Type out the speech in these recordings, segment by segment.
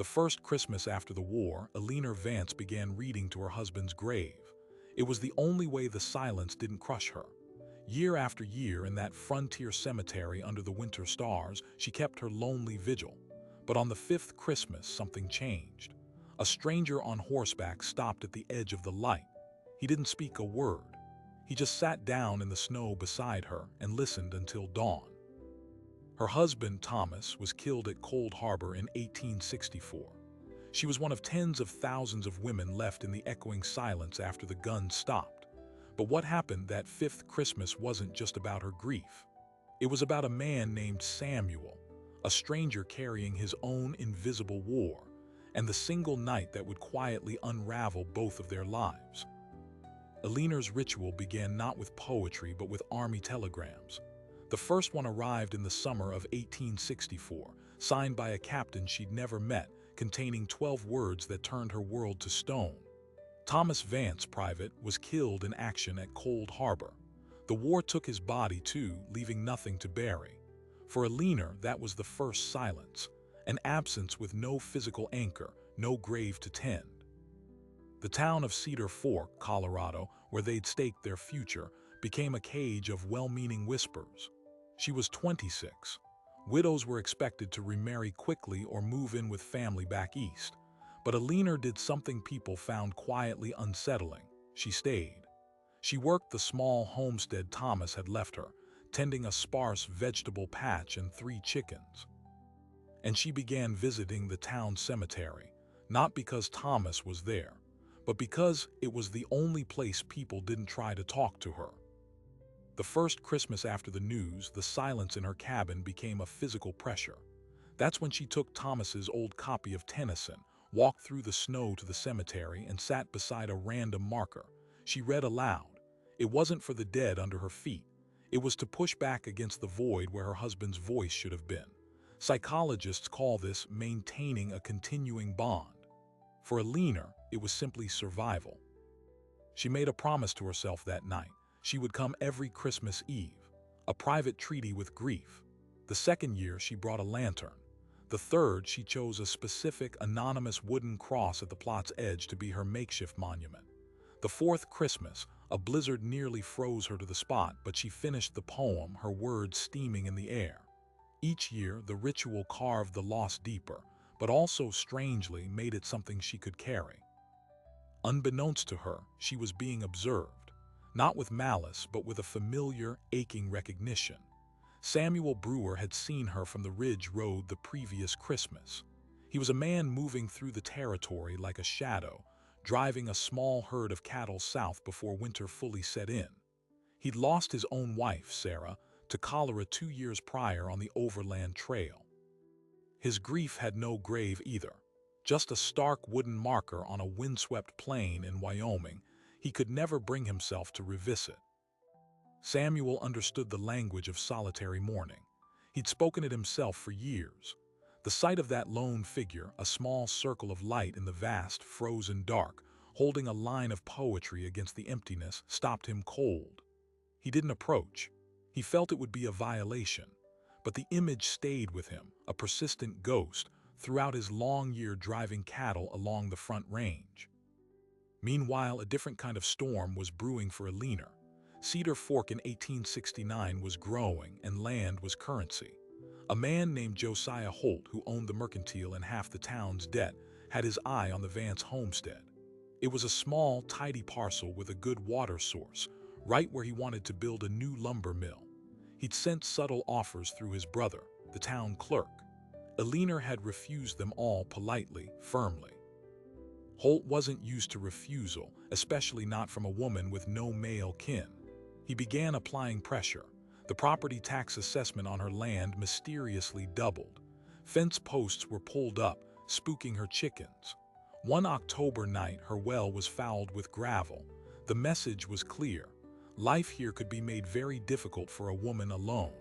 The first Christmas after the war, Eleanor Vance began reading to her husband's grave. It was the only way the silence didn't crush her. Year after year in that frontier cemetery under the winter stars, she kept her lonely vigil. But on the fifth Christmas, something changed. A stranger on horseback stopped at the edge of the light. He didn't speak a word. He just sat down in the snow beside her and listened until dawn. Her husband, Thomas, was killed at Cold Harbor in 1864. She was one of tens of thousands of women left in the echoing silence after the guns stopped. But what happened that fifth Christmas wasn't just about her grief. It was about a man named Samuel, a stranger carrying his own invisible war, and the single night that would quietly unravel both of their lives. Eleanor's ritual began not with poetry but with army telegrams. The first one arrived in the summer of 1864, signed by a captain she'd never met, containing 12 words that turned her world to stone. Thomas Vance, private, was killed in action at Cold Harbor. The war took his body too, leaving nothing to bury. For Eleanor, that was the first silence, an absence with no physical anchor, no grave to tend. The town of Cedar Fork, Colorado, where they'd staked their future, became a cage of well-meaning whispers. She was 26. Widows were expected to remarry quickly or move in with family back east. But Eleanor did something people found quietly unsettling. She stayed. She worked the small homestead Thomas had left her, tending a sparse vegetable patch and 3 chickens. And she began visiting the town cemetery, not because Thomas was there, but because it was the only place people didn't try to talk to her. The first Christmas after the news, the silence in her cabin became a physical pressure. That's when she took Thomas's old copy of Tennyson, walked through the snow to the cemetery, and sat beside a random marker. She read aloud. It wasn't for the dead under her feet. It was to push back against the void where her husband's voice should have been. Psychologists call this maintaining a continuing bond. For Eleanor, it was simply survival. She made a promise to herself that night. She would come every Christmas Eve, a private treaty with grief. The second year, she brought a lantern. The third, she chose a specific, anonymous wooden cross at the plot's edge to be her makeshift monument. The fourth Christmas, a blizzard nearly froze her to the spot, but she finished the poem, her words steaming in the air. Each year, the ritual carved the loss deeper, but also, strangely, made it something she could carry. Unbeknownst to her, she was being observed, not with malice, but with a familiar, aching recognition. Samuel Brewer had seen her from the Ridge Road the previous Christmas. He was a man moving through the territory like a shadow, driving a small herd of cattle south before winter fully set in. He'd lost his own wife, Sarah, to cholera 2 years prior on the Overland Trail. His grief had no grave either, just a stark wooden marker on a windswept plain in Wyoming. He could never bring himself to revisit. Samuel understood the language of solitary mourning. He'd spoken it himself for years. The sight of that lone figure, a small circle of light in the vast, frozen dark, holding a line of poetry against the emptiness, stopped him cold. He didn't approach. He felt it would be a violation. But the image stayed with him, a persistent ghost, throughout his long year driving cattle along the Front Range. Meanwhile, a different kind of storm was brewing for Eleanor. Cedar Fork in 1869 was growing, and land was currency. A man named Josiah Holt, who owned the mercantile and half the town's debt, had his eye on the Vance homestead. It was a small, tidy parcel with a good water source, right where he wanted to build a new lumber mill. He'd sent subtle offers through his brother, the town clerk. Eleanor had refused them all politely, firmly. Holt wasn't used to refusal, especially not from a woman with no male kin. He began applying pressure. The property tax assessment on her land mysteriously doubled. Fence posts were pulled up, spooking her chickens. One October night, her well was fouled with gravel. The message was clear. Life here could be made very difficult for a woman alone.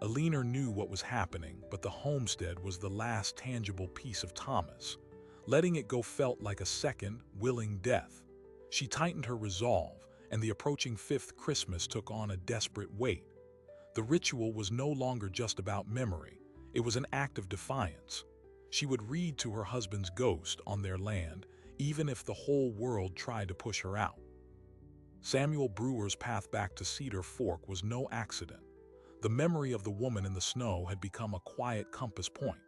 Eleanor knew what was happening, but the homestead was the last tangible piece of Thomas. Letting it go felt like a second, willing death. She tightened her resolve, and the approaching fifth Christmas took on a desperate weight. The ritual was no longer just about memory. It was an act of defiance. She would read to her husband's ghost on their land, even if the whole world tried to push her out. Samuel Brewer's path back to Cedar Fork was no accident. The memory of the woman in the snow had become a quiet compass point.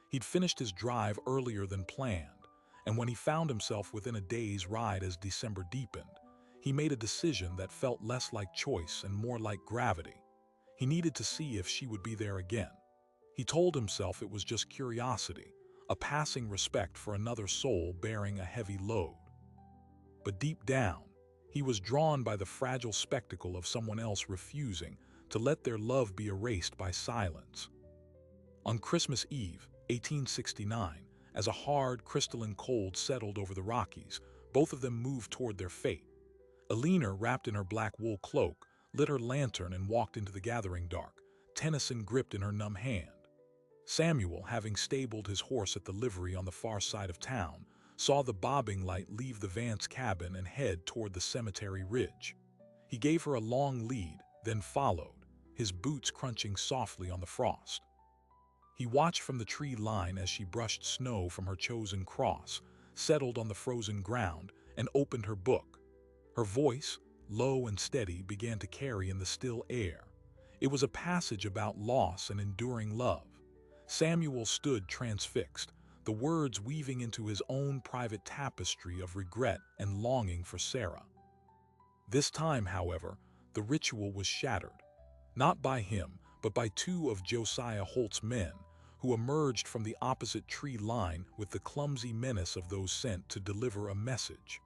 He'd finished his drive earlier than planned, and when he found himself within a day's ride as December deepened, he made a decision that felt less like choice and more like gravity. He needed to see if she would be there again. He told himself it was just curiosity, a passing respect for another soul bearing a heavy load. But deep down, he was drawn by the fragile spectacle of someone else refusing to let their love be erased by silence. On Christmas Eve, 1869, as a hard, crystalline cold settled over the Rockies, both of them moved toward their fate. Alina, wrapped in her black wool cloak, lit her lantern and walked into the gathering dark, Tennyson gripped in her numb hand. Samuel, having stabled his horse at the livery on the far side of town, saw the bobbing light leave the Vance cabin and head toward the cemetery ridge. He gave her a long lead, then followed, his boots crunching softly on the frost. He watched from the tree line as she brushed snow from her chosen cross, settled on the frozen ground, and opened her book. Her voice, low and steady, began to carry in the still air. It was a passage about loss and enduring love. Samuel stood transfixed, the words weaving into his own private tapestry of regret and longing for Sarah. This time, however, the ritual was shattered, not by him, but by two of Josiah Holt's men, who emerged from the opposite tree line with the clumsy menace of those sent to deliver a message.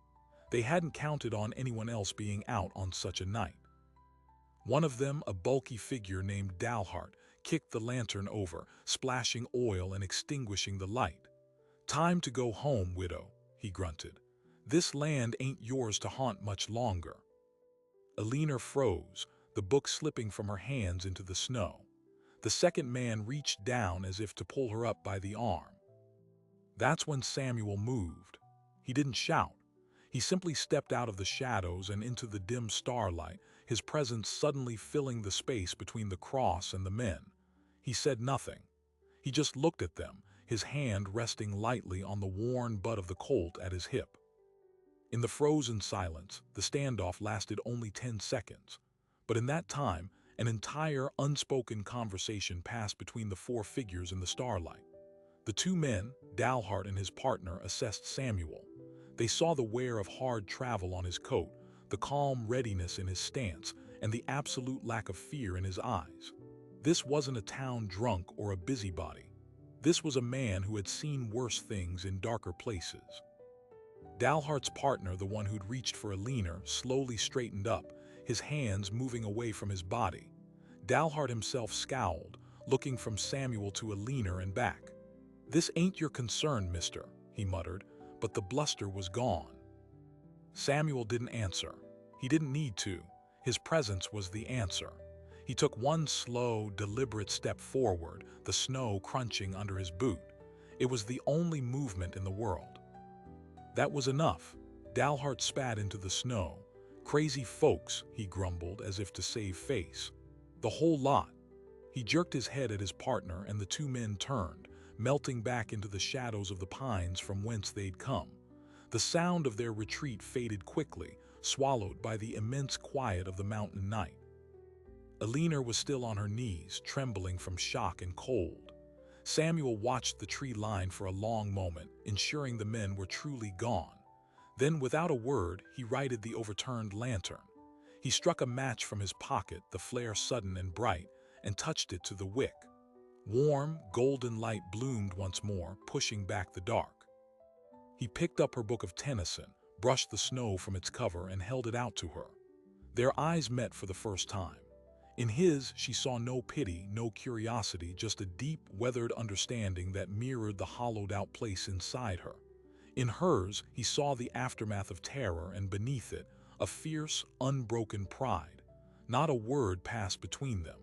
They hadn't counted on anyone else being out on such a night. One of them, a bulky figure named Dalhart, kicked the lantern over, splashing oil and extinguishing the light. "Time to go home, widow," he grunted. "This land ain't yours to haunt much longer." Alina froze, the book slipping from her hands into the snow. The second man reached down as if to pull her up by the arm. That's when Samuel moved. He didn't shout. He simply stepped out of the shadows and into the dim starlight, his presence suddenly filling the space between the cross and the men. He said nothing. He just looked at them, his hand resting lightly on the worn butt of the Colt at his hip. In the frozen silence, the standoff lasted only 10 seconds. But in that time, an entire unspoken conversation passed between the four figures in the starlight. The two men, Dalhart and his partner, assessed Samuel. They saw the wear of hard travel on his coat, the calm readiness in his stance, and the absolute lack of fear in his eyes. This wasn't a town drunk or a busybody. This was a man who had seen worse things in darker places. Dalhart's partner, the one who'd reached for Alina, slowly straightened up, his hands moving away from his body. Dalhart himself scowled, looking from Samuel to Alina and back. "This ain't your concern, mister," he muttered, but the bluster was gone. Samuel didn't answer. He didn't need to. His presence was the answer. He took one slow, deliberate step forward, the snow crunching under his boot. It was the only movement in the world. That was enough. Dalhart spat into the snow. "Crazy folks," he grumbled as if to save face. "The whole lot." He jerked his head at his partner and the two men turned, melting back into the shadows of the pines from whence they'd come. The sound of their retreat faded quickly, swallowed by the immense quiet of the mountain night. Alina was still on her knees, trembling from shock and cold. Samuel watched the tree line for a long moment, ensuring the men were truly gone. Then, without a word, he righted the overturned lantern. He struck a match from his pocket, the flare sudden and bright, and touched it to the wick. Warm, golden light bloomed once more, pushing back the dark. He picked up her book of Tennyson, brushed the snow from its cover, and held it out to her. Their eyes met for the first time. In his, she saw no pity, no curiosity, just a deep, weathered understanding that mirrored the hollowed-out place inside her. In hers, he saw the aftermath of terror, and beneath it, a fierce, unbroken pride. Not a word passed between them.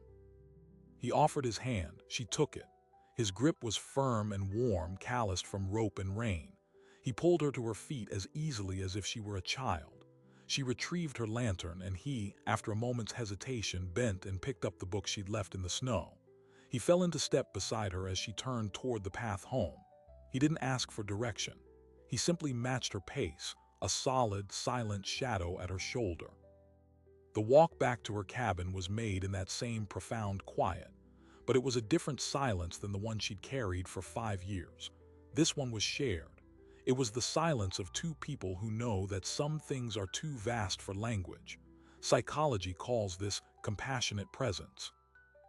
He offered his hand. She took it. His grip was firm and warm, calloused from rope and rain. He pulled her to her feet as easily as if she were a child. She retrieved her lantern, and he, after a moment's hesitation, bent and picked up the book she'd left in the snow. He fell into step beside her as she turned toward the path home. He didn't ask for direction. He simply matched her pace, a solid, silent shadow at her shoulder. The walk back to her cabin was made in that same profound quiet, but it was a different silence than the one she'd carried for 5 years. This one was shared. It was the silence of two people who know that some things are too vast for language. Psychology calls this compassionate presence.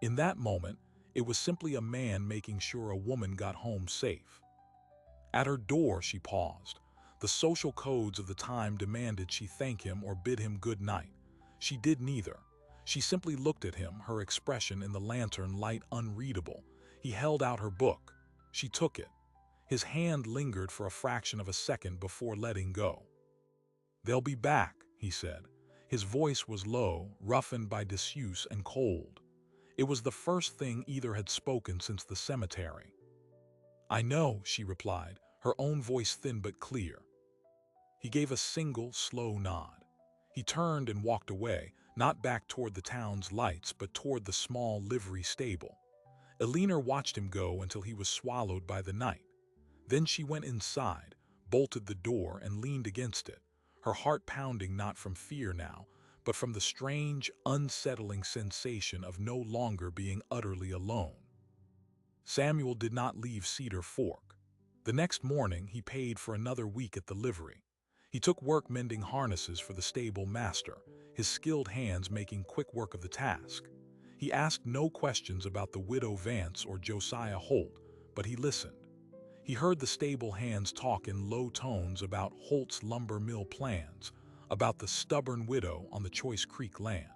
In that moment, it was simply a man making sure a woman got home safe. At her door, she paused. The social codes of the time demanded she thank him or bid him good night. She did neither. She simply looked at him, her expression in the lantern light unreadable. He held out her book. She took it. His hand lingered for a fraction of a second before letting go. "They'll be back," he said. His voice was low, roughened by disuse and cold. It was the first thing either had spoken since the cemetery. "I know," she replied, her own voice thin but clear. He gave a single, slow nod. He turned and walked away, not back toward the town's lights, but toward the small livery stable. Alina watched him go until he was swallowed by the night. Then she went inside, bolted the door, and leaned against it, her heart pounding not from fear now, but from the strange, unsettling sensation of no longer being utterly alone. Samuel did not leave Cedar Fork. The next morning, he paid for another week at the livery. He took work mending harnesses for the stable master, his skilled hands making quick work of the task. He asked no questions about the widow Vance or Josiah Holt, but he listened. He heard the stable hands talk in low tones about Holt's lumber mill plans, about the stubborn widow on the Choice Creek land.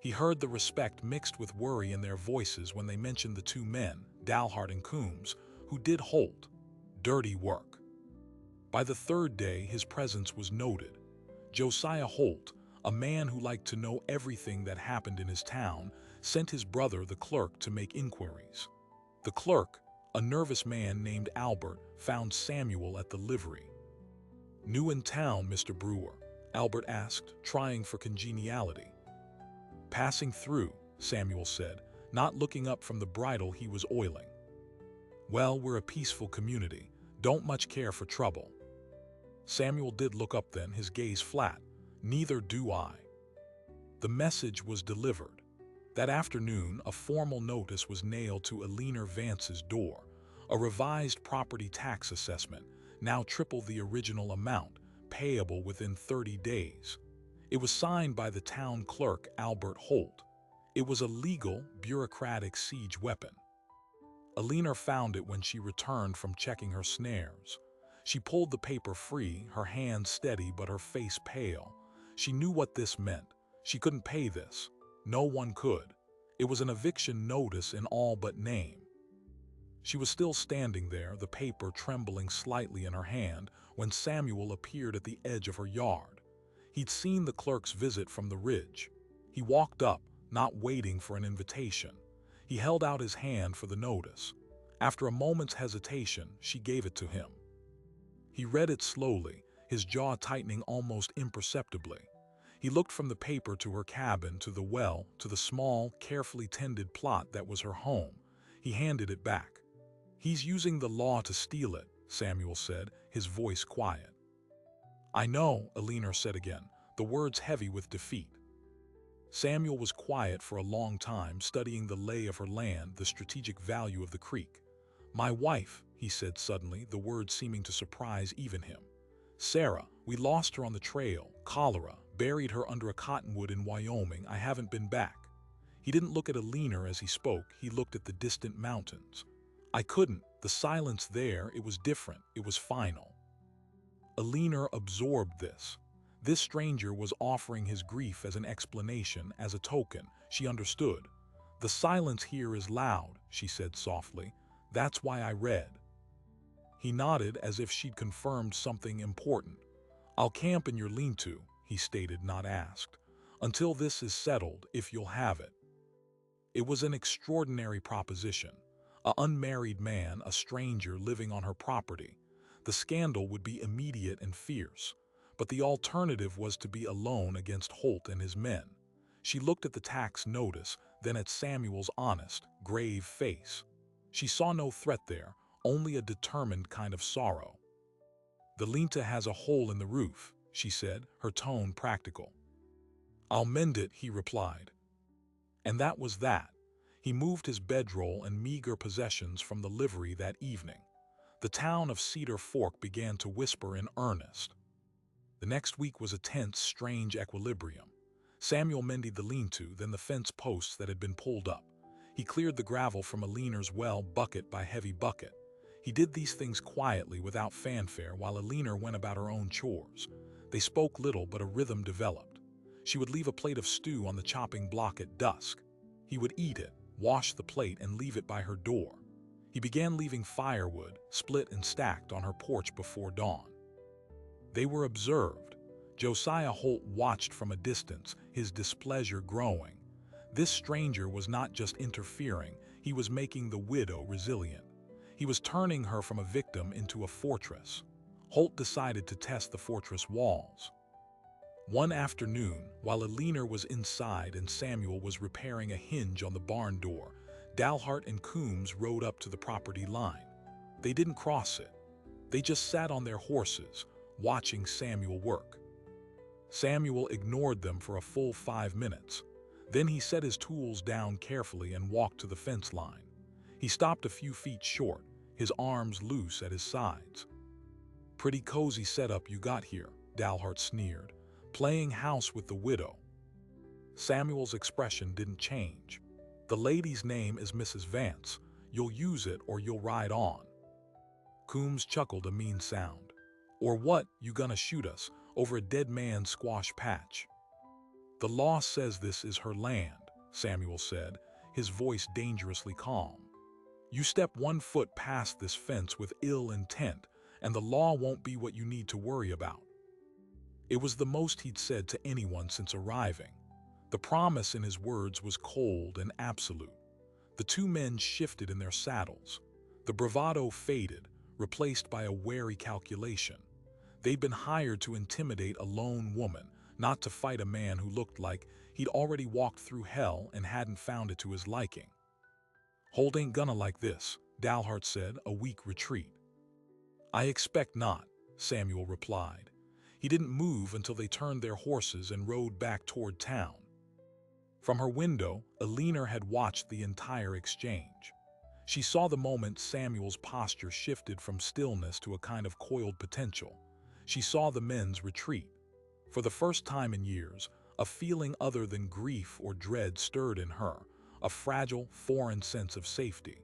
He heard the respect mixed with worry in their voices when they mentioned the two men, Dalhart and Coombs, who did Holt dirty work. By the third day, his presence was noted. Josiah Holt, a man who liked to know everything that happened in his town, sent his brother, the clerk, to make inquiries. The clerk, a nervous man named Albert, found Samuel at the livery. "New in town, Mr. Brewer?" Albert asked, trying for congeniality. "Passing through," Samuel said, not looking up from the bridle he was oiling. "Well, we're a peaceful community. Don't much care for trouble." Samuel did look up then, his gaze flat. "Neither do I." The message was delivered. That afternoon, a formal notice was nailed to Alina Vance's door, a revised property tax assessment, now triple the original amount, payable within 30 days. It was signed by the town clerk, Albert Holt. It was a legal, bureaucratic siege weapon. Alina found it when she returned from checking her snares. She pulled the paper free, her hands steady but her face pale. She knew what this meant. She couldn't pay this. No one could. It was an eviction notice in all but name. She was still standing there, the paper trembling slightly in her hand, when Samuel appeared at the edge of her yard. He'd seen the clerk's visit from the ridge. He walked up, not waiting for an invitation. He held out his hand for the notice. After a moment's hesitation, she gave it to him. He read it slowly, his jaw tightening almost imperceptibly. He looked from the paper to her cabin, to the well, to the small, carefully tended plot that was her home. He handed it back. "He's using the law to steal it," Samuel said, his voice quiet. "I know," Alina said again, the words heavy with defeat. Samuel was quiet for a long time, studying the lay of her land, the strategic value of the creek. "My wife," he said suddenly, the words seeming to surprise even him. "Sarah, we lost her on the trail, cholera, buried her under a cottonwood in Wyoming. I haven't been back." He didn't look at Alina as he spoke, he looked at the distant mountains. "I couldn't." The silence there, it was different, it was final. Alina absorbed this. This stranger was offering his grief as an explanation, as a token. She understood. "The silence here is loud," she said softly. "That's why I read." He nodded as if she'd confirmed something important. "I'll camp in your lean-to," he stated, not asked, "until this is settled, if you'll have it." It was an extraordinary proposition. An unmarried man, a stranger living on her property. The scandal would be immediate and fierce, but the alternative was to be alone against Holt and his men. She looked at the tax notice, then at Samuel's honest, grave face. She saw no threat there, only a determined kind of sorrow. "The linta has a hole in the roof," she said, her tone practical. "I'll mend it," he replied. And that was that. He moved his bedroll and meager possessions from the livery that evening. The town of Cedar Fork began to whisper in earnest. The next week was a tense, strange equilibrium. Samuel mended the lean-to, then the fence posts that had been pulled up. He cleared the gravel from Alina's well, bucket by heavy bucket. He did these things quietly, without fanfare, while Alina went about her own chores. They spoke little, but a rhythm developed. She would leave a plate of stew on the chopping block at dusk. He would eat it, wash the plate, and leave it by her door. He began leaving firewood, split and stacked, on her porch before dawn. They were observed. Josiah Holt watched from a distance, his displeasure growing. This stranger was not just interfering, he was making the widow resilient. He was turning her from a victim into a fortress. Holt decided to test the fortress walls. One afternoon, while Alina was inside and Samuel was repairing a hinge on the barn door, Dalhart and Coombs rode up to the property line. They didn't cross it. They just sat on their horses, watching Samuel work. Samuel ignored them for a full 5 minutes. Then he set his tools down carefully and walked to the fence line. He stopped a few feet short, his arms loose at his sides. "Pretty cozy setup you got here," Dalhart sneered. "Playing house with the widow." Samuel's expression didn't change. "The lady's name is Mrs. Vance. You'll use it or you'll ride on." Coombs chuckled a mean sound. "Or what, you gonna shoot us over a dead man's squash patch?" "The law says this is her land," Samuel said, his voice dangerously calm. "You step 1 foot past this fence with ill intent, and the law won't be what you need to worry about." It was the most he'd said to anyone since arriving. The promise in his words was cold and absolute. The two men shifted in their saddles. The bravado faded, replaced by a wary calculation. They'd been hired to intimidate a lone woman, not to fight a man who looked like he'd already walked through hell and hadn't found it to his liking. "Holt ain't gonna like this," Dalhart said, a weak retreat. "I expect not," Samuel replied. He didn't move until they turned their horses and rode back toward town. From her window, Alina had watched the entire exchange. She saw the moment Samuel's posture shifted from stillness to a kind of coiled potential. She saw the men's retreat. For the first time in years, a feeling other than grief or dread stirred in her, a fragile, foreign sense of safety.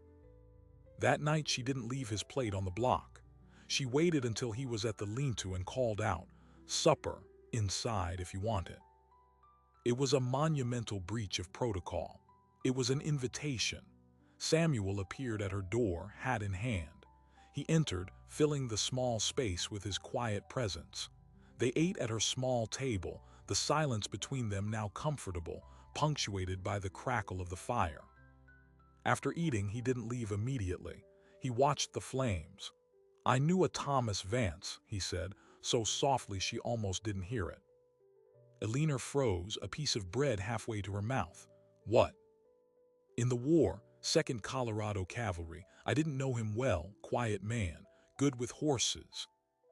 That night she didn't leave his plate on the block. She waited until he was at the lean-to and called out, "Supper, inside if you want it." It was a monumental breach of protocol. It was an invitation. Samuel appeared at her door, hat in hand. He entered, filling the small space with his quiet presence. They ate at her small table, the silence between them now comfortable, punctuated by the crackle of the fire. After eating, he didn't leave immediately. He watched the flames. "I knew a Thomas Vance," he said, so softly she almost didn't hear it. Alina froze, a piece of bread halfway to her mouth. "What?" "In the war, 2nd Colorado Cavalry. I didn't know him well, quiet man, good with horses."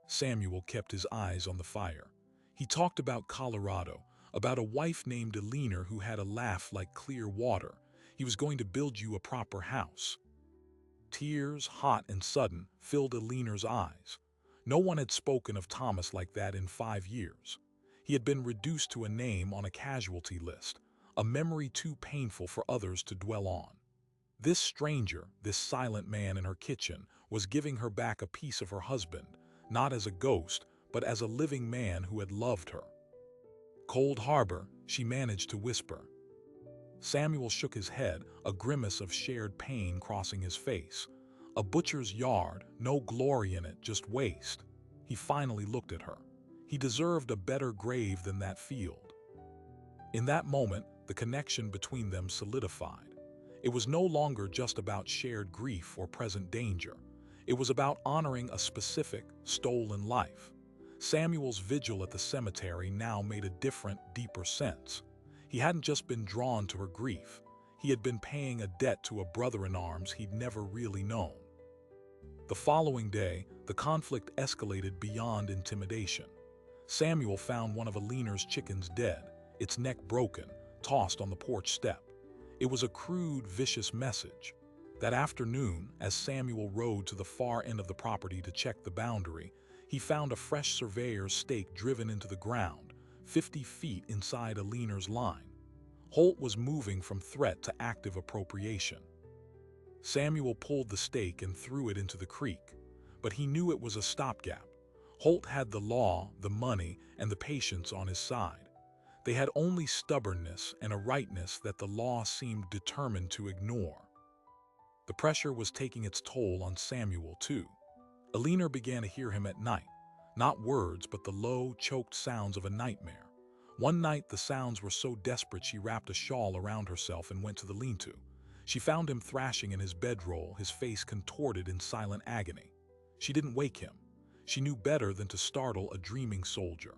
Samuel kept his eyes on the fire. "He talked about Colorado, about a wife named Alina who had a laugh like clear water. He was going to build you a proper house." Tears, hot and sudden, filled Alina's eyes. No one had spoken of Thomas like that in 5 years. He had been reduced to a name on a casualty list, a memory too painful for others to dwell on. This stranger, this silent man in her kitchen, was giving her back a piece of her husband, not as a ghost, but as a living man who had loved her. "Cold Harbor," she managed to whisper. Samuel shook his head, a grimace of shared pain crossing his face. A butcher's yard, no glory in it, just waste. He finally looked at her. He deserved a better grave than that field. In that moment, the connection between them solidified. It was no longer just about shared grief or present danger. It was about honoring a specific, stolen life. Samuel's vigil at the cemetery now made a different, deeper sense. He hadn't just been drawn to her grief. He had been paying a debt to a brother-in-arms he'd never really known. The following day, the conflict escalated beyond intimidation. Samuel found one of Alina's chickens dead, its neck broken, tossed on the porch step. It was a crude, vicious message. That afternoon, as Samuel rode to the far end of the property to check the boundary, he found a fresh surveyor's stake driven into the ground, 50 feet inside Alina's line. Holt was moving from threat to active appropriation. Samuel pulled the stake and threw it into the creek, but he knew it was a stopgap. Holt had the law, the money, and the patience on his side. They had only stubbornness and a rightness that the law seemed determined to ignore. The pressure was taking its toll on Samuel, too. Alina began to hear him at night, not words, but the low, choked sounds of a nightmare. One night, the sounds were so desperate she wrapped a shawl around herself and went to the lean-to. She found him thrashing in his bedroll, his face contorted in silent agony. She didn't wake him. She knew better than to startle a dreaming soldier.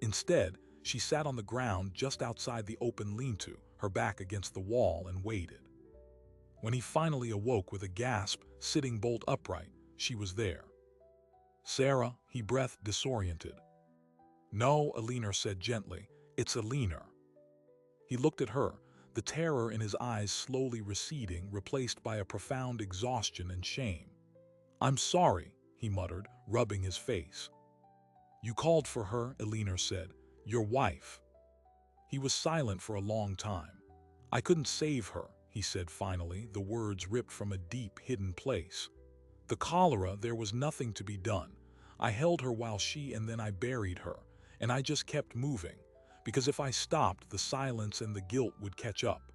Instead, she sat on the ground just outside the open lean-to, her back against the wall, and waited. When he finally awoke with a gasp, sitting bolt upright, she was there. "Sarah," he breathed, disoriented. "No," Alina said gently, "it's Alina." He looked at her, the terror in his eyes slowly receding, replaced by a profound exhaustion and shame. "I'm sorry," he muttered, rubbing his face. "You called for her," Alina said. "Your wife." He was silent for a long time. "I couldn't save her," he said finally, the words ripped from a deep, hidden place. "The cholera, there was nothing to be done. I held her while and then I buried her, and I just kept moving, because if I stopped, the silence and the guilt would catch up."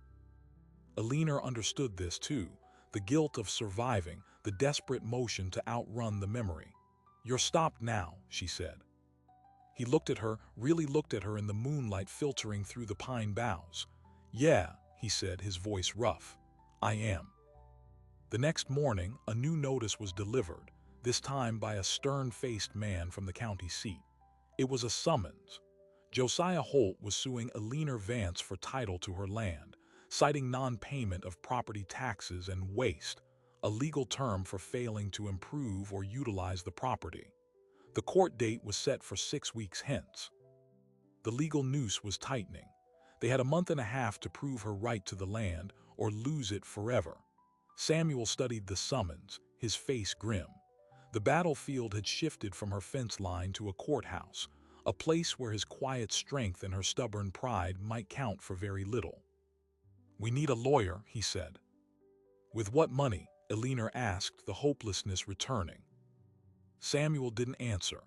Alina understood this too, the guilt of surviving, the desperate motion to outrun the memory. "You're stopped now," she said. He looked at her, really looked at her in the moonlight filtering through the pine boughs. "Yeah," he said, his voice rough. "I am." The next morning, a new notice was delivered, this time by a stern-faced man from the county seat. It was a summons. Josiah Holt was suing Alina Vance for title to her land, citing non-payment of property taxes and waste, a legal term for failing to improve or utilize the property. The court date was set for 6 weeks hence. The legal noose was tightening. They had a month and a half to prove her right to the land or lose it forever. Samuel studied the summons, his face grim. The battlefield had shifted from her fence line to a courthouse, a place where his quiet strength and her stubborn pride might count for very little. "We need a lawyer," he said. "With what money?" Alina asked, the hopelessness returning. Samuel didn't answer.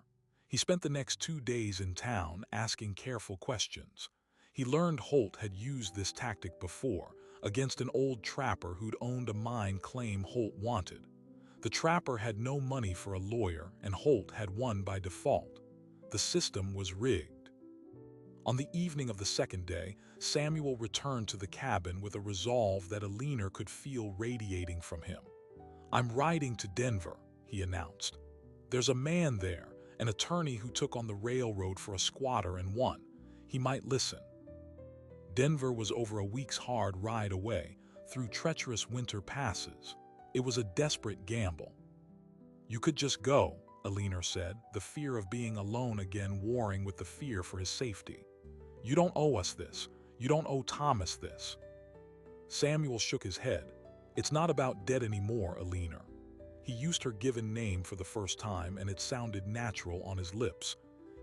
He spent the next 2 days in town asking careful questions. He learned Holt had used this tactic before, against an old trapper who'd owned a mine claim Holt wanted. The trapper had no money for a lawyer, and Holt had one by default. The system was rigged. On the evening of the second day, Samuel returned to the cabin with a resolve that Alina could feel radiating from him. "I'm riding to Denver," he announced. "There's a man there, an attorney who took on the railroad for a squatter and won. He might listen." Denver was over a week's hard ride away, through treacherous winter passes. It was a desperate gamble. "You could just go," Alina said, the fear of being alone again warring with the fear for his safety. "You don't owe us this. You don't owe Thomas this." Samuel shook his head. "It's not about debt anymore, Alina." He used her given name for the first time, and it sounded natural on his lips.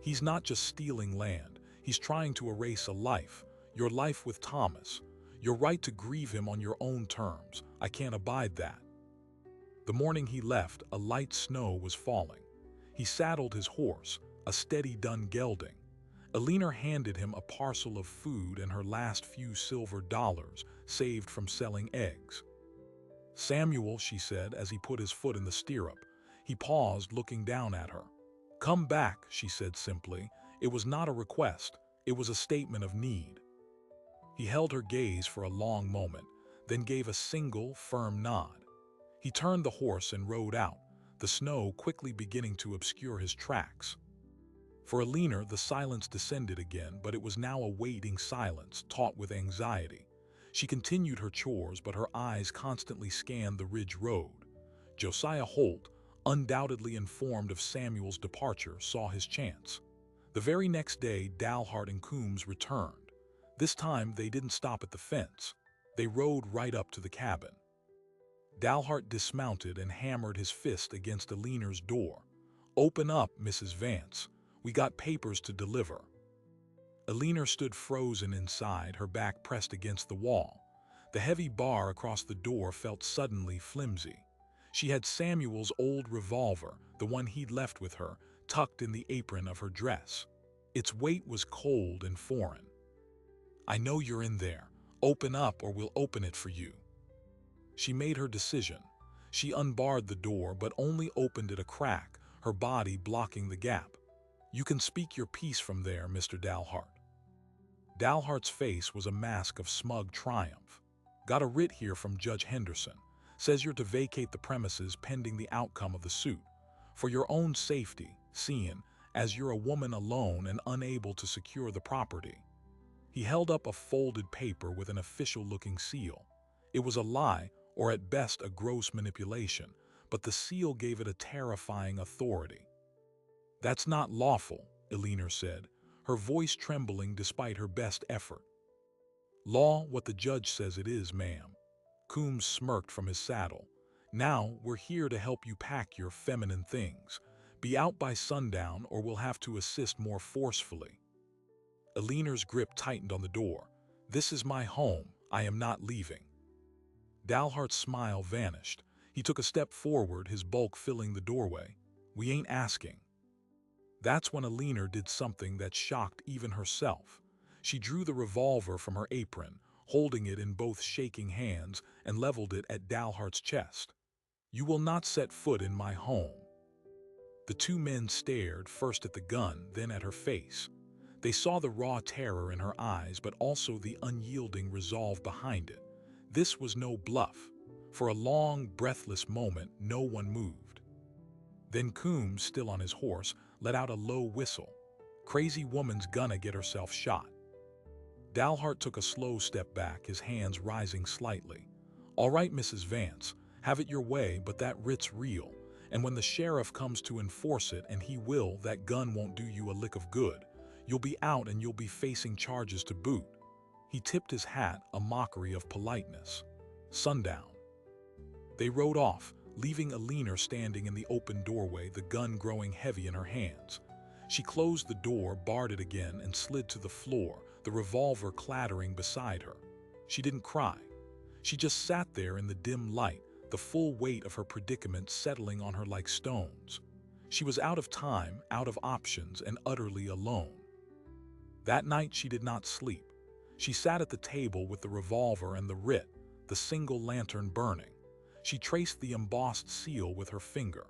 "He's not just stealing land. He's trying to erase a life. Your life with Thomas. Your right to grieve him on your own terms. I can't abide that." The morning he left, a light snow was falling. He saddled his horse, a steady dun gelding. Alina handed him a parcel of food and her last few silver dollars, saved from selling eggs. "Samuel," she said as he put his foot in the stirrup. He paused, looking down at her. "Come back," she said simply. It was not a request. It was a statement of need. He held her gaze for a long moment, then gave a single, firm nod. He turned the horse and rode out, the snow quickly beginning to obscure his tracks. For Alina, the silence descended again, but it was now a waiting silence, taut with anxiety. She continued her chores, but her eyes constantly scanned the ridge road. Josiah Holt, undoubtedly informed of Samuel's departure, saw his chance. The very next day, Dalhart and Coombs returned. This time, they didn't stop at the fence. They rode right up to the cabin. Dalhart dismounted and hammered his fist against Aliner's door. "Open up, Mrs. Vance. We got papers to deliver." Aliner stood frozen inside, her back pressed against the wall. The heavy bar across the door felt suddenly flimsy. She had Samuel's old revolver, the one he'd left with her, tucked in the apron of her dress. Its weight was cold and foreign. "I know you're in there. Open up or we'll open it for you." She made her decision. She unbarred the door but only opened it a crack, her body blocking the gap. "You can speak your piece from there, Mr. Dalhart." Dalhart's face was a mask of smug triumph. "Got a writ here from Judge Henderson. Says you're to vacate the premises pending the outcome of the suit. For your own safety, seeing as you're a woman alone and unable to secure the property." He held up a folded paper with an official-looking seal. It was a lie, or at best a gross manipulation, but the seal gave it a terrifying authority. "That's not lawful," Aliner said, her voice trembling despite her best effort. "Law what the judge says it is, ma'am." Coombs smirked from his saddle. "Now we're here to help you pack your feminine things. Be out by sundown or we'll have to assist more forcefully." Aliner's grip tightened on the door. "This is my home. I am not leaving." Dalhart's smile vanished. He took a step forward, his bulk filling the doorway. "We ain't asking." That's when Aliner did something that shocked even herself. She drew the revolver from her apron, holding it in both shaking hands, and leveled it at Dalhart's chest. "You will not set foot in my home." The two men stared, first at the gun, then at her face. They saw the raw terror in her eyes, but also the unyielding resolve behind it. This was no bluff. For a long, breathless moment, no one moved. Then Coombs, still on his horse, let out a low whistle. "Crazy woman's gonna get herself shot." Dalhart took a slow step back, his hands rising slightly. "All right, Mrs. Vance, have it your way, but that writ's real. And when the sheriff comes to enforce it, and he will, that gun won't do you a lick of good. You'll be out and you'll be facing charges to boot." He tipped his hat, a mockery of politeness. Sundown. They rode off, leaving Aliner standing in the open doorway, the gun growing heavy in her hands. She closed the door, barred it again, and slid to the floor, the revolver clattering beside her. She didn't cry. She just sat there in the dim light, the full weight of her predicament settling on her like stones. She was out of time, out of options, and utterly alone. That night she did not sleep. She sat at the table with the revolver and the writ, the single lantern burning. She traced the embossed seal with her finger.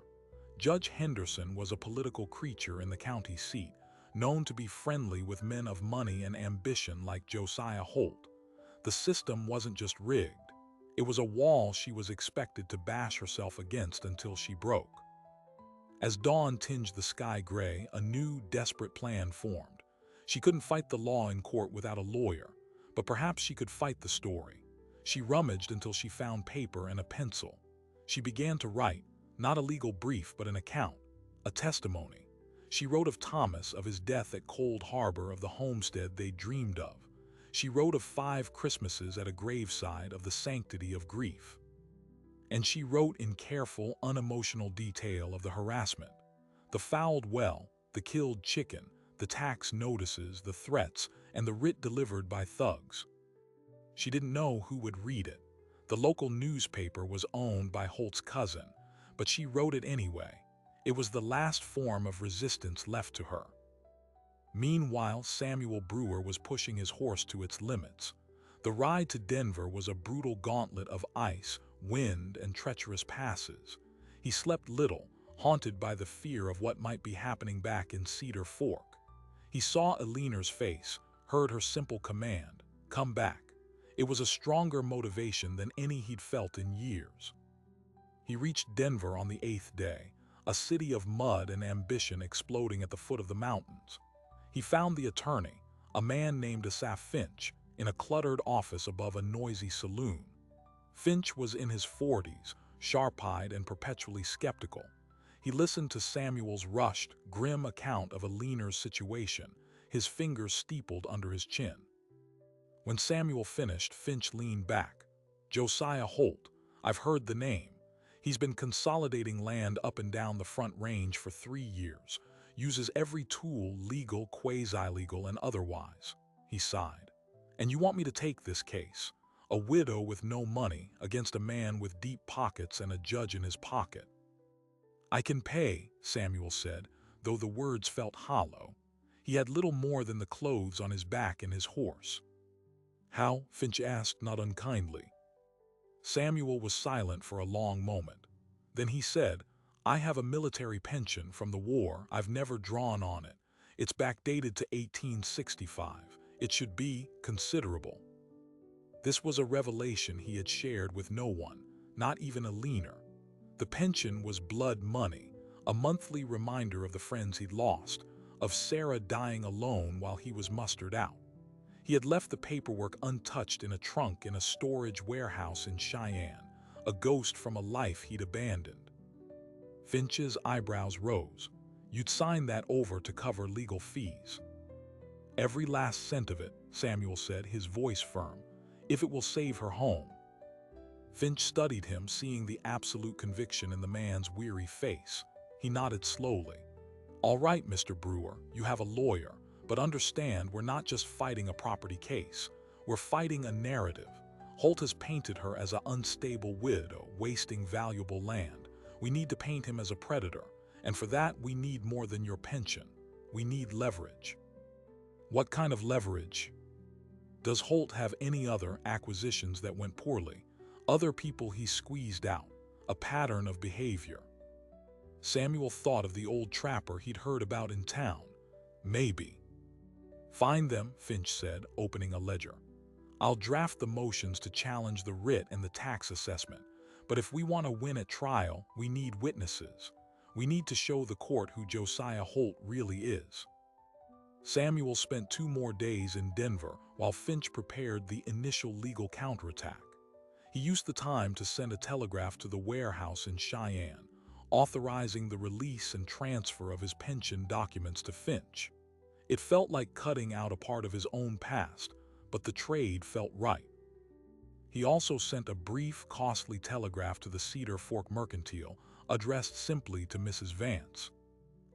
Judge Henderson was a political creature in the county seat, known to be friendly with men of money and ambition like Josiah Holt. The system wasn't just rigged. It was a wall she was expected to bash herself against until she broke. As dawn tinged the sky gray, a new, desperate plan formed. She couldn't fight the law in court without a lawyer, but perhaps she could fight the story. She rummaged until she found paper and a pencil. She began to write, not a legal brief, but an account, a testimony. She wrote of Thomas, of his death at Cold Harbor, of the homestead they dreamed of. She wrote of 5 Christmases at a graveside, of the sanctity of grief. And she wrote in careful, unemotional detail of the harassment, the fouled well, the killed chicken, the tax notices, the threats, and the writ delivered by thugs. She didn't know who would read it. The local newspaper was owned by Holt's cousin, but she wrote it anyway. It was the last form of resistance left to her. Meanwhile, Samuel Brewer was pushing his horse to its limits. The ride to Denver was a brutal gauntlet of ice, wind, and treacherous passes. He slept little, haunted by the fear of what might be happening back in Cedar Fork. He saw Aliner's face, heard her simple command, "Come back." It was a stronger motivation than any he'd felt in years. He reached Denver on the 8th day, a city of mud and ambition exploding at the foot of the mountains. He found the attorney, a man named Asaph Finch, in a cluttered office above a noisy saloon. Finch was in his 40s, sharp-eyed and perpetually skeptical. He listened to Samuel's rushed, grim account of Aliner's situation, his fingers steepled under his chin. When Samuel finished, Finch leaned back. "Josiah Holt, I've heard the name. He's been consolidating land up and down the Front Range for 3 years, uses every tool, legal, quasi-legal, and otherwise." He sighed. "And you want me to take this case? A widow with no money against a man with deep pockets and a judge in his pocket." "I can pay," Samuel said, though the words felt hollow. He had little more than the clothes on his back and his horse. "How?" Finch asked, not unkindly. Samuel was silent for a long moment. Then he said, "I have a military pension from the war. I've never drawn on it. It's backdated to 1865. It should be considerable." This was a revelation he had shared with no one, not even Alina. The pension was blood money, a monthly reminder of the friends he'd lost, of Sarah dying alone while he was mustered out. He had left the paperwork untouched in a trunk in a storage warehouse in Cheyenne, a ghost from a life he'd abandoned. Finch's eyebrows rose. "You'd sign that over to cover legal fees?" "Every last cent of it," Samuel said, his voice firm, "if it will save her home." Finch studied him, seeing the absolute conviction in the man's weary face. He nodded slowly. "All right, Mr. Brewer, you have a lawyer. But understand, we're not just fighting a property case. We're fighting a narrative. Holt has painted her as an unstable widow, wasting valuable land. We need to paint him as a predator, and for that we need more than your pension. We need leverage." "What kind of leverage?" "Does Holt have any other acquisitions that went poorly? Other people he squeezed out? A pattern of behavior?" Samuel thought of the old trapper he'd heard about in town. "Maybe." "Find them," Finch said, opening a ledger. "I'll draft the motions to challenge the writ and the tax assessment. But if we want to win at trial, we need witnesses. We need to show the court who Josiah Holt really is." Samuel spent 2 more days in Denver while Finch prepared the initial legal counterattack. He used the time to send a telegraph to the warehouse in Cheyenne, authorizing the release and transfer of his pension documents to Finch. It felt like cutting out a part of his own past, but the trade felt right. He also sent a brief, costly telegraph to the Cedar Fork Mercantile, addressed simply to Mrs. Vance.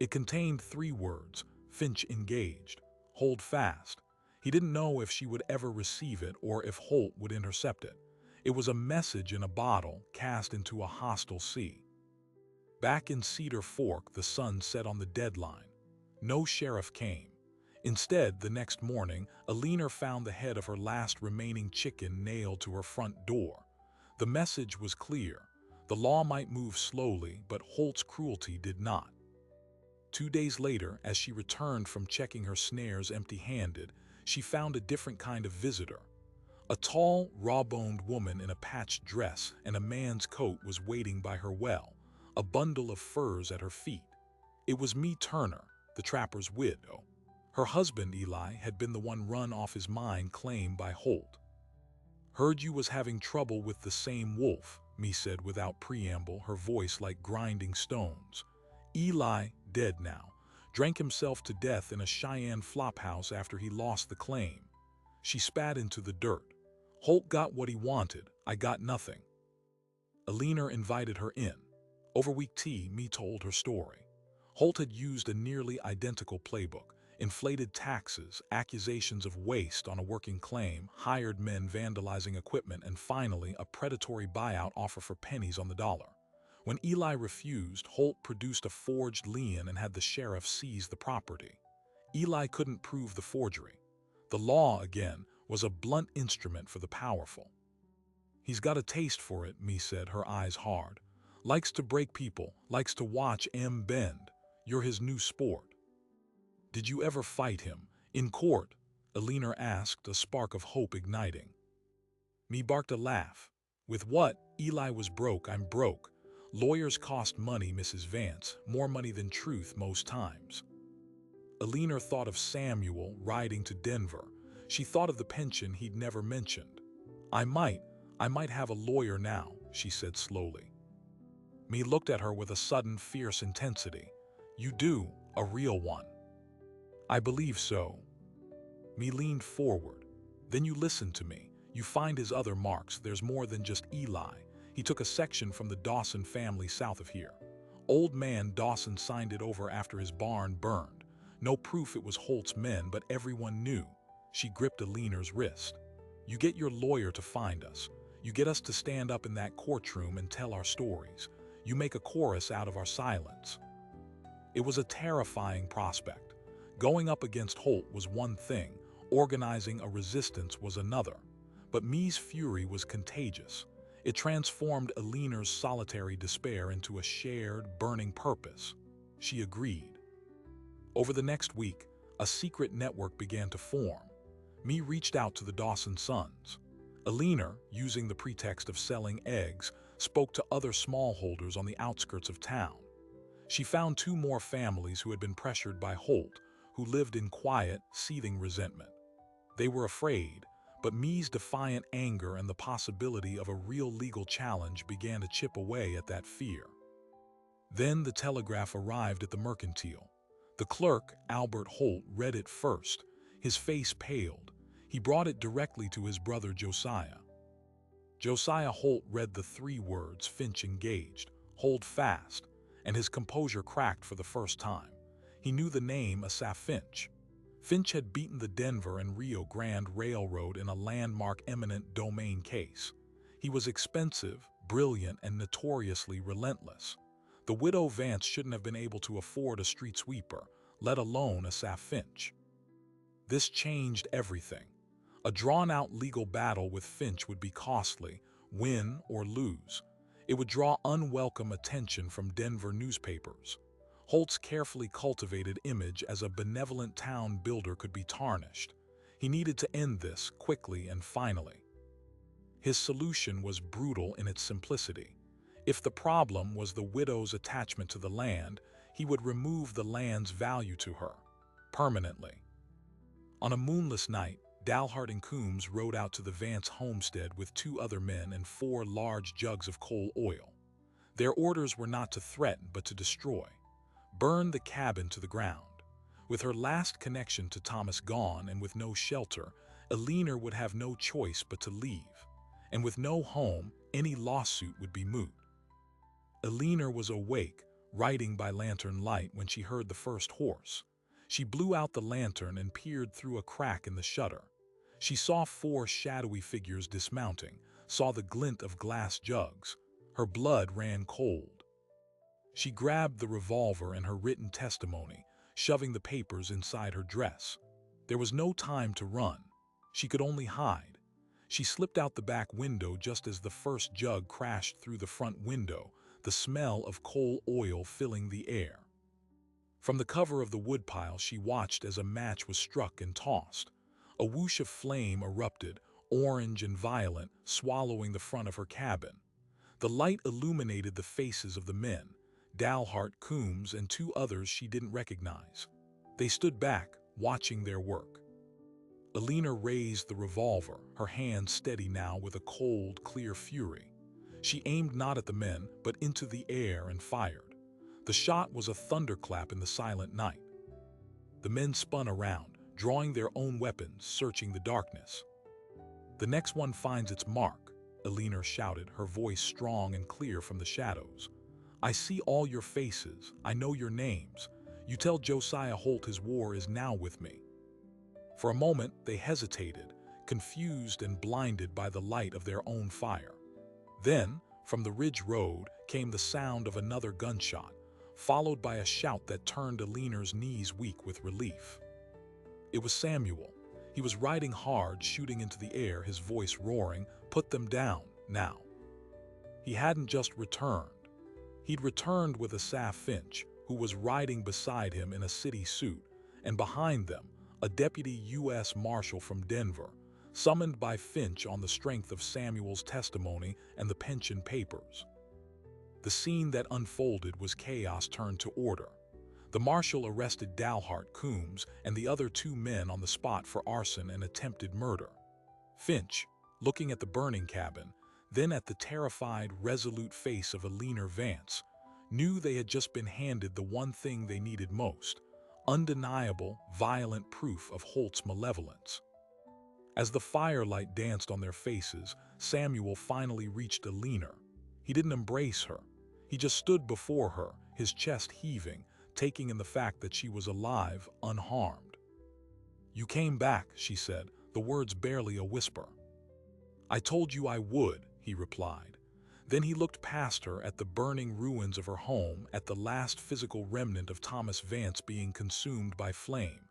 It contained 3 words: "Finch engaged. Hold fast." He didn't know if she would ever receive it or if Holt would intercept it. It was a message in a bottle cast into a hostile sea. Back in Cedar Fork, the sun set on the deadline. No sheriff came. Instead, the next morning, Alina found the head of her last remaining chicken nailed to her front door. The message was clear. The law might move slowly, but Holt's cruelty did not. 2 days later, as she returned from checking her snares empty-handed, she found a different kind of visitor. A tall, raw-boned woman in a patched dress and a man's coat was waiting by her well, a bundle of furs at her feet. It was Mee Turner, the trapper's widow. Her husband, Eli, had been the one run off his mine claim by Holt. "Heard you was having trouble with the same wolf," Mee said without preamble, her voice like grinding stones. "Eli, dead now, drank himself to death in a Cheyenne flophouse after he lost the claim." She spat into the dirt. "Holt got what he wanted. I got nothing." Alina invited her in. Over weak tea, Mee told her story. Holt had used a nearly identical playbook. Inflated taxes, accusations of waste on a working claim, hired men vandalizing equipment, and finally a predatory buyout offer for pennies on the dollar. When Eli refused, Holt produced a forged lien and had the sheriff seize the property. Eli couldn't prove the forgery. The law, again, was a blunt instrument for the powerful. "He's got a taste for it," Mee said, her eyes hard. "Likes to break people, likes to watch 'em bend. You're his new sport." "Did you ever fight him? In court?" Alina asked, a spark of hope igniting. Mee barked a laugh. "With what? Eli was broke, I'm broke. Lawyers cost money, Mrs. Vance, more money than truth most times." Alina thought of Samuel riding to Denver. She thought of the pension he'd never mentioned. I might have a lawyer now," she said slowly. Me looked at her with a sudden fierce intensity. You do, a real one. I believe so. Me leaned forward. Then you listen to me. You find his other marks. There's more than just Eli. He took a section from the Dawson family south of here. Old man Dawson signed it over after his barn burned. No proof it was Holt's men, but everyone knew. She gripped Alina's wrist. You get your lawyer to find us. You get us to stand up in that courtroom and tell our stories. You make a chorus out of our silence. It was a terrifying prospect. Going up against Holt was one thing, organizing a resistance was another. But Me's fury was contagious. It transformed Alina's solitary despair into a shared, burning purpose. She agreed. Over the next week, a secret network began to form. Me reached out to the Dawson sons. Alina, using the pretext of selling eggs, spoke to other smallholders on the outskirts of town. She found 2 more families who had been pressured by Holt, who lived in quiet, seething resentment. They were afraid, but Me's defiant anger and the possibility of a real legal challenge began to chip away at that fear. Then the telegraph arrived at the Mercantile. The clerk, Albert Holt, read it first. His face paled. He brought it directly to his brother Josiah. Josiah Holt read the 3 words, Finch engaged, hold fast, and his composure cracked for the first time. He knew the name Asaph Finch. Finch had beaten the Denver and Rio Grande Railroad in a landmark eminent domain case. He was expensive, brilliant, and notoriously relentless. The widow Vance shouldn't have been able to afford a street sweeper, let alone Asaph Finch. This changed everything. A drawn-out legal battle with Finch would be costly, win or lose. It would draw unwelcome attention from Denver newspapers. Holt's carefully cultivated image as a benevolent town builder could be tarnished. He needed to end this quickly and finally. His solution was brutal in its simplicity. If the problem was the widow's attachment to the land, he would remove the land's value to her, permanently. On a moonless night, Dalhart and Coombs rode out to the Vance homestead with 2 other men and 4 large jugs of coal oil. Their orders were not to threaten, but to destroy. Burn the cabin to the ground. With her last connection to Thomas gone and with no shelter, Alina would have no choice but to leave. And with no home, any lawsuit would be moot. Alina was awake, riding by lantern light when she heard the first horse. She blew out the lantern and peered through a crack in the shutter. She saw 4 shadowy figures dismounting, saw the glint of glass jugs. Her blood ran cold. She grabbed the revolver and her written testimony, shoving the papers inside her dress. There was no time to run. She could only hide. She slipped out the back window just as the first jug crashed through the front window, the smell of coal oil filling the air. From the cover of the woodpile, she watched as a match was struck and tossed. A whoosh of flame erupted, orange and violent, swallowing the front of her cabin. The light illuminated the faces of the men, Dalhart, Coombs, and 2 others she didn't recognize. They stood back, watching their work. Alina raised the revolver, her hand steady now with a cold, clear fury. She aimed not at the men, but into the air and fired. The shot was a thunderclap in the silent night. The men spun around, drawing their own weapons, searching the darkness. The next one finds its mark, Alina shouted, her voice strong and clear from the shadows. I see all your faces. I know your names. You tell Josiah Holt his war is now with me. For a moment, they hesitated, confused and blinded by the light of their own fire. Then, from the ridge road, came the sound of another gunshot, followed by a shout that turned Alina's knees weak with relief. It was Samuel. He was riding hard, shooting into the air, his voice roaring, "Put them down, now." He hadn't just returned. He'd returned with Asaph Finch, who was riding beside him in a city suit, and behind them, a deputy U.S. Marshal from Denver, summoned by Finch on the strength of Samuel's testimony and the pension papers. The scene that unfolded was chaos turned to order. The marshal arrested Dalhart, Coombs, and the other 2 men on the spot for arson and attempted murder. Finch, looking at the burning cabin, then at the terrified, resolute face of Alina Vance, knew they had just been handed the one thing they needed most: undeniable, violent proof of Holt's malevolence. As the firelight danced on their faces, Samuel finally reached Alina. He didn't embrace her. He just stood before her, his chest heaving, taking in the fact that she was alive, unharmed. "You came back," she said, the words barely a whisper. "I told you I would," he replied. Then he looked past her at the burning ruins of her home, at the last physical remnant of Thomas Vance being consumed by flame.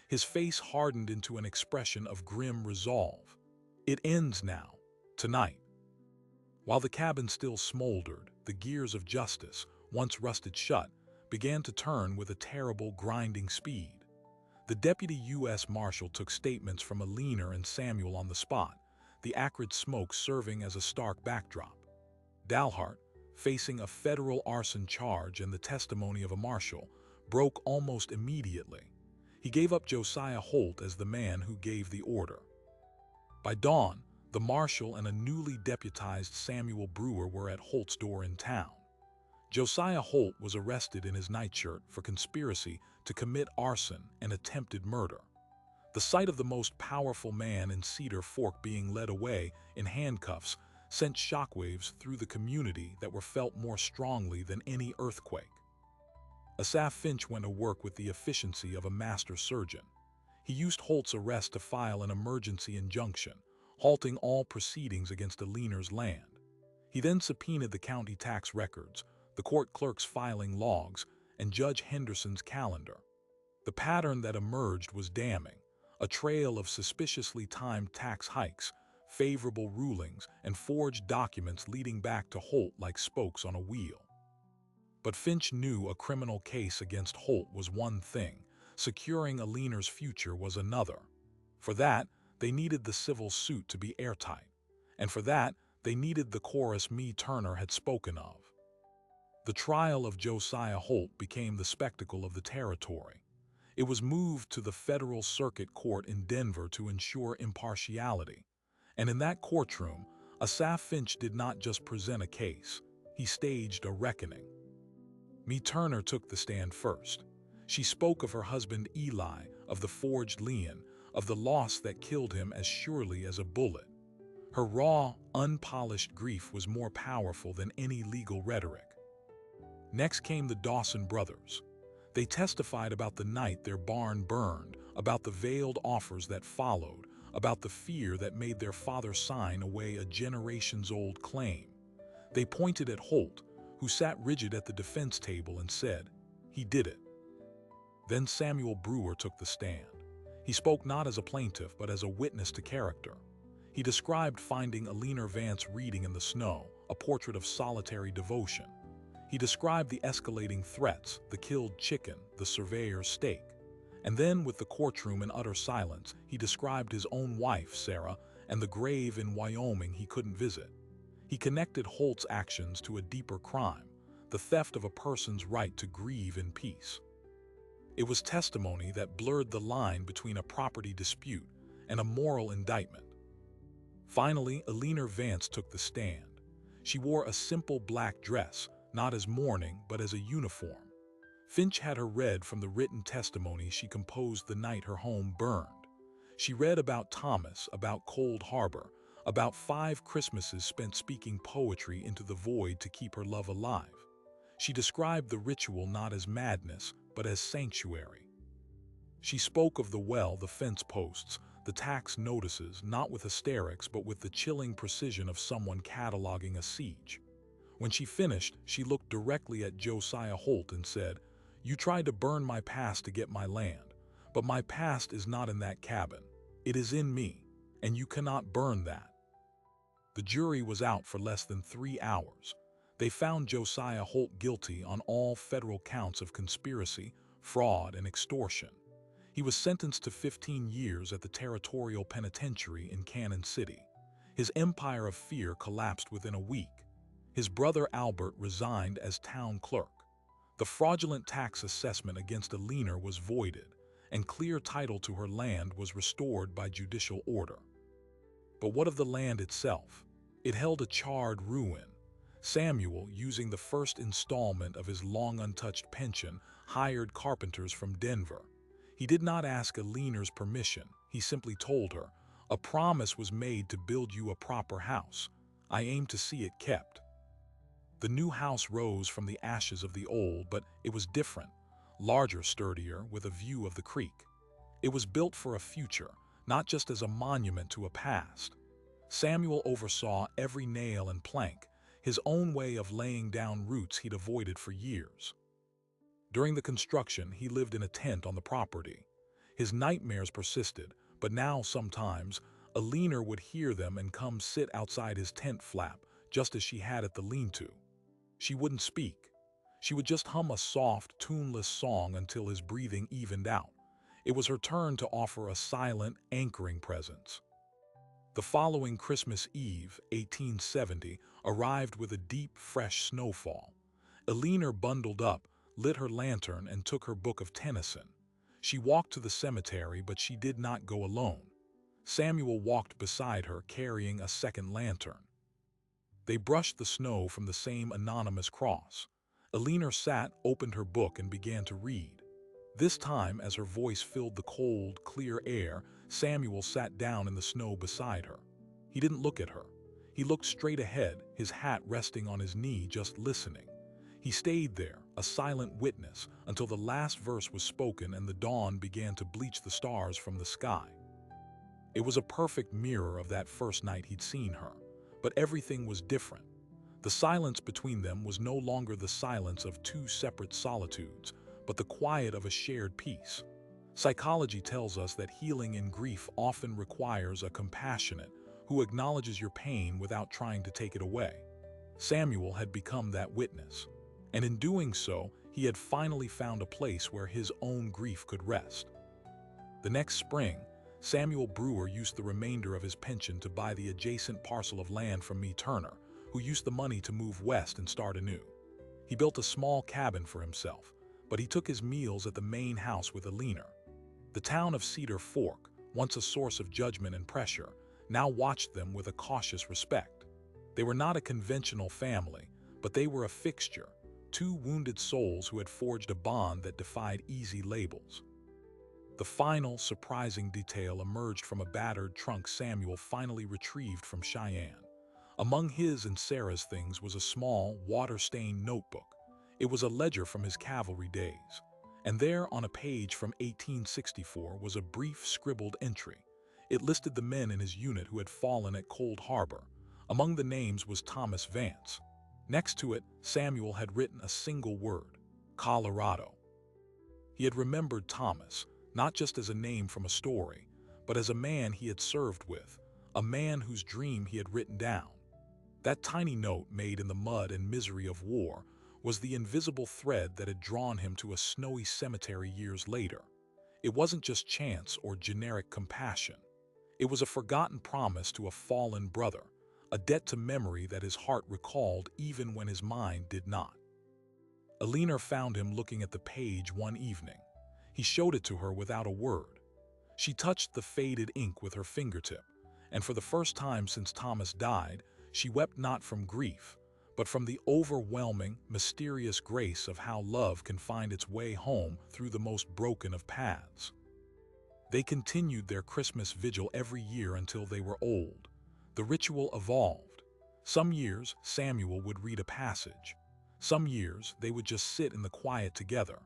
His face hardened into an expression of grim resolve. "It ends now, tonight." While the cabin still smoldered, the gears of justice, once rusted shut, began to turn with a terrible, grinding speed. The deputy U.S. Marshal took statements from Alina and Samuel on the spot, the acrid smoke serving as a stark backdrop. Dalhart, facing a federal arson charge and the testimony of a marshal, broke almost immediately. He gave up Josiah Holt as the man who gave the order. By dawn, the marshal and a newly deputized Samuel Brewer were at Holt's door in town. Josiah Holt was arrested in his nightshirt for conspiracy to commit arson and attempted murder. The sight of the most powerful man in Cedar Fork being led away in handcuffs sent shockwaves through the community that were felt more strongly than any earthquake. Asaph Finch went to work with the efficiency of a master surgeon. He used Holt's arrest to file an emergency injunction, halting all proceedings against Alina's land. He then subpoenaed the county tax records, the court clerk's filing logs, and Judge Henderson's calendar. The pattern that emerged was damning: a trail of suspiciously timed tax hikes, favorable rulings, and forged documents leading back to Holt like spokes on a wheel. But Finch knew a criminal case against Holt was one thing, securing Alina's future was another. For that, they needed the civil suit to be airtight, and for that, they needed the chorus Mee Turner had spoken of. The trial of Josiah Holt became the spectacle of the territory. It was moved to the Federal Circuit Court in Denver to ensure impartiality. And in that courtroom, Asaph Finch did not just present a case, he staged a reckoning. Mee Turner took the stand first. She spoke of her husband Eli, of the forged lien, of the loss that killed him as surely as a bullet. Her raw, unpolished grief was more powerful than any legal rhetoric. Next came the Dawson brothers. They testified about the night their barn burned, about the veiled offers that followed, about the fear that made their father sign away a generations-old claim. They pointed at Holt, who sat rigid at the defense table, and said, "He did it." Then Samuel Brewer took the stand. He spoke not as a plaintiff, but as a witness to character. He described finding Alina Vance reading in the snow, a portrait of solitary devotion. He described the escalating threats, the killed chicken, the surveyor's stake. And then, with the courtroom in utter silence, he described his own wife, Sarah, and the grave in Wyoming he couldn't visit. He connected Holt's actions to a deeper crime, the theft of a person's right to grieve in peace. It was testimony that blurred the line between a property dispute and a moral indictment. Finally, Alina Vance took the stand. She wore a simple black dress, not as mourning, but as a uniform. Finch had her read from the written testimony she composed the night her home burned. She read about Thomas, about Cold Harbor, about 5 Christmases spent speaking poetry into the void to keep her love alive. She described the ritual not as madness, but as sanctuary. She spoke of the well, the fence posts, the tax notices, not with hysterics, but with the chilling precision of someone cataloging a siege. When she finished, she looked directly at Josiah Holt and said, "You tried to burn my past to get my land, but my past is not in that cabin. It is in me, and you cannot burn that." The jury was out for less than 3 hours. They found Josiah Holt guilty on all federal counts of conspiracy, fraud, and extortion. He was sentenced to 15 years at the Territorial Penitentiary in Cannon City. His empire of fear collapsed within a week. His brother Albert resigned as town clerk. The fraudulent tax assessment against Alina was voided, and clear title to her land was restored by judicial order. But what of the land itself? It held a charred ruin. Samuel, using the first installment of his long-untouched pension, hired carpenters from Denver. He did not ask Aliner's permission. He simply told her, "A promise was made to build you a proper house. I aim to see it kept." The new house rose from the ashes of the old, but it was different, larger, sturdier, with a view of the creek. It was built for a future, not just as a monument to a past. Samuel oversaw every nail and plank, his own way of laying down roots he'd avoided for years. During the construction, he lived in a tent on the property. His nightmares persisted, but now sometimes, Aliner would hear them and come sit outside his tent flap, just as she had at the lean-to. She wouldn't speak. She would just hum a soft, tuneless song until his breathing evened out. It was her turn to offer a silent, anchoring presence. The following Christmas Eve, 1870, arrived with a deep, fresh snowfall. Aliner bundled up, lit her lantern, and took her book of Tennyson. She walked to the cemetery, but she did not go alone. Samuel walked beside her, carrying a second lantern. They brushed the snow from the same anonymous cross. Aliner sat, opened her book, and began to read. This time, as her voice filled the cold, clear air, Samuel sat down in the snow beside her. He didn't look at her. He looked straight ahead, his hat resting on his knee, just listening. He stayed there, a silent witness, until the last verse was spoken and the dawn began to bleach the stars from the sky. It was a perfect mirror of that first night he'd seen her, but everything was different. The silence between them was no longer the silence of two separate solitudes, but the quiet of a shared peace. Psychology tells us that healing in grief often requires a compassionate who acknowledges your pain without trying to take it away. Samuel had become that witness, and in doing so, he had finally found a place where his own grief could rest. The next spring, Samuel Brewer used the remainder of his pension to buy the adjacent parcel of land from Me Turner, who used the money to move west and start anew. He built a small cabin for himself, but he took his meals at the main house with Aliner. The town of Cedar Fork, once a source of judgment and pressure, now watched them with a cautious respect. They were not a conventional family, but they were a fixture, two wounded souls who had forged a bond that defied easy labels. The final, surprising detail emerged from a battered trunk Samuel finally retrieved from Cheyenne. Among his and Sarah's things was a small, water-stained notebook. It was a ledger from his cavalry days, and there on a page from 1864 was a brief scribbled entry. It listed the men in his unit who had fallen at Cold Harbor. Among the names was Thomas Vance. Next to it, Samuel had written a single word: Colorado. He had remembered Thomas, not just as a name from a story, but as a man he had served with, a man whose dream he had written down. That tiny note, made in the mud and misery of war, was the invisible thread that had drawn him to a snowy cemetery years later. It wasn't just chance or generic compassion. It was a forgotten promise to a fallen brother, a debt to memory that his heart recalled even when his mind did not. Aliner found him looking at the page one evening. He showed it to her without a word. She touched the faded ink with her fingertip, and for the first time since Thomas died, she wept not from grief, but from the overwhelming, mysterious grace of how love can find its way home through the most broken of paths. They continued their Christmas vigil every year until they were old. The ritual evolved. Some years, Samuel would read a passage. Some years, they would just sit in the quiet together.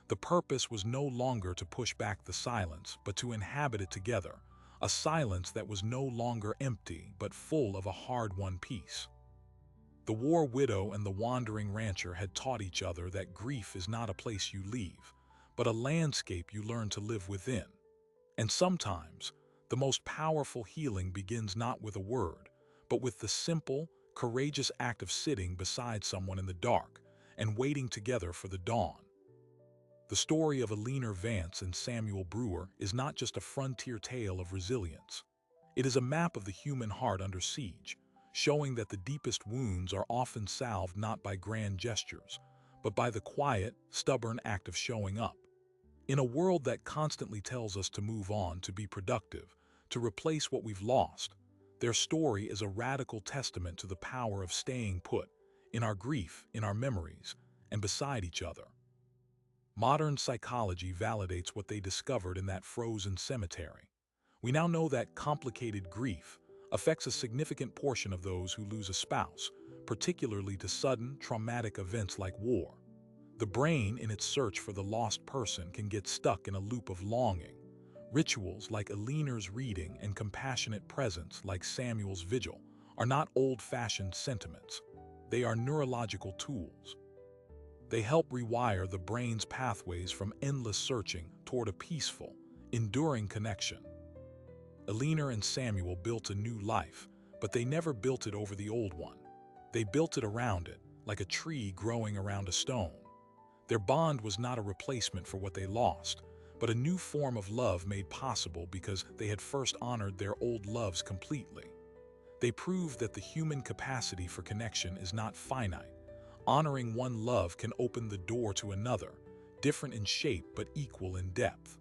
The purpose was no longer to push back the silence, but to inhabit it together, a silence that was no longer empty, but full of a hard-won peace. The war widow and the wandering rancher had taught each other that grief is not a place you leave, but a landscape you learn to live within. And sometimes, the most powerful healing begins not with a word, but with the simple, courageous act of sitting beside someone in the dark and waiting together for the dawn. The story of Aliner Vance and Samuel Brewer is not just a frontier tale of resilience. It is a map of the human heart under siege, showing that the deepest wounds are often salved not by grand gestures, but by the quiet, stubborn act of showing up. In a world that constantly tells us to move on, to be productive, to replace what we've lost, Their story is a radical testament to the power of staying put, in our grief, in our memories, and beside each other. Modern psychology validates what they discovered in that frozen cemetery. We now know that complicated grief affects a significant portion of those who lose a spouse, particularly to sudden, traumatic events like war. The brain, in its search for the lost person, can get stuck in a loop of longing. Rituals like Eleanor's reading and compassionate presence like Samuel's vigil are not old-fashioned sentiments. They are neurological tools. They help rewire the brain's pathways from endless searching toward a peaceful, enduring connection. Eleanor and Samuel built a new life, but they never built it over the old one. They built it around it, like a tree growing around a stone. Their bond was not a replacement for what they lost, but a new form of love made possible because they had first honored their old loves completely. They proved that the human capacity for connection is not finite. Honoring one love can open the door to another, different in shape but equal in depth.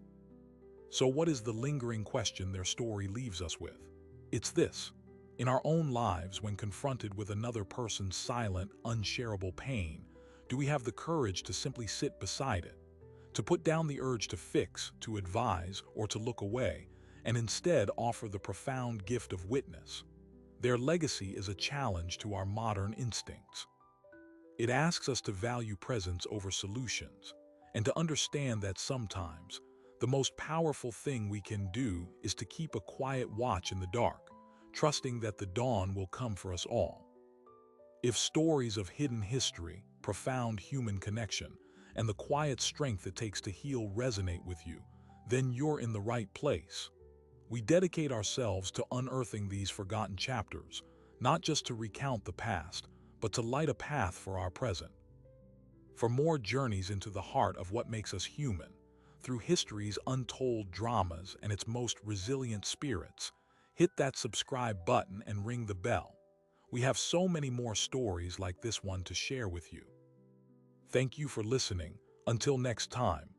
So what is the lingering question their story leaves us with? It's this: in our own lives, when confronted with another person's silent, unshareable pain, do we have the courage to simply sit beside it, to put down the urge to fix, to advise, or to look away, and instead offer the profound gift of witness? Their legacy is a challenge to our modern instincts. It asks us to value presence over solutions, and to understand that sometimes the most powerful thing we can do is to keep a quiet watch in the dark, trusting that the dawn will come for us all. If stories of hidden history, profound human connection, and the quiet strength it takes to heal resonate with you, then you're in the right place. We dedicate ourselves to unearthing these forgotten chapters, not just to recount the past, but to light a path for our present. For more journeys into the heart of what makes us human, through history's untold dramas and its most resilient spirits, hit that subscribe button and ring the bell. We have so many more stories like this one to share with you. Thank you for listening. Until next time.